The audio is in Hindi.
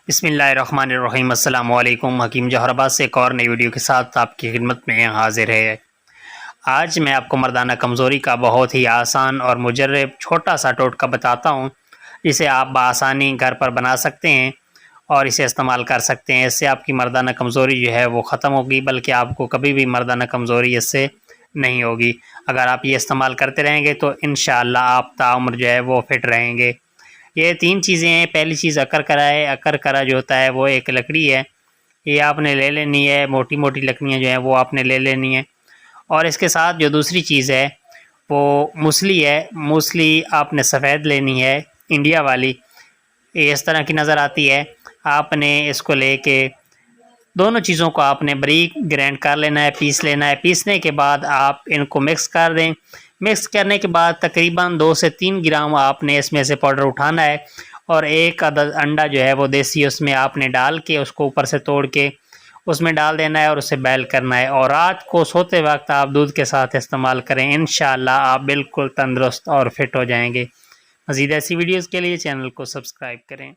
बिस्मिल्लाहिर्रहमानिर्रहीम। अस्सलाम वालेकुम। हकीम जौहराबाद से एक और नई वीडियो के साथ आपकी खिदमत में हाजिर है। आज मैं आपको मर्दाना कमज़ोरी का बहुत ही आसान और मुजर्रब छोटा सा टोटका बताता हूँ, जिसे आप बआसानी घर पर बना सकते हैं और इसे इस्तेमाल कर सकते हैं। इससे आपकी मर्दाना कमज़ोरी जो है वो ख़त्म होगी, बल्कि आपको कभी भी मर्दाना कमज़ोरी इससे नहीं होगी। अगर आप ये इस्तेमाल करते रहेंगे तो इंशाअल्लाह आप ताउम्र जो है वो फिट रहेंगे। ये 3 चीज़ें हैं। पहली चीज़ अकरकरा है। अकरकरा जो होता है वो एक लकड़ी है, ये आपने ले लेनी है। मोटी मोटी लकड़ियाँ जो हैं वो आपने ले लेनी है। और इसके साथ जो दूसरी चीज़ है वो मूसली है। मूसली आपने सफ़ेद लेनी है, इंडिया वाली, ये इस तरह की नज़र आती है। आपने इसको लेके दोनों चीज़ों को आपने बारीक ग्राइंड कर लेना है, पीस लेना है। पीसने के बाद आप इनको मिक्स कर दें। मिक्स करने के बाद तकरीबन 2 से 3 ग्राम आपने इसमें से पाउडर उठाना है और एक अदद अंडा जो है वो देसी उसमें आपने डाल के उसको ऊपर से तोड़ के उसमें डाल देना है और उसे बॉयल करना है। और रात को सोते वक्त आप दूध के साथ इस्तेमाल करें। इंशाअल्लाह आप बिल्कुल तंदुरुस्त और फिट हो जाएंगे। मज़ीद ऐसी वीडियोज़ के लिए चैनल को सब्सक्राइब करें।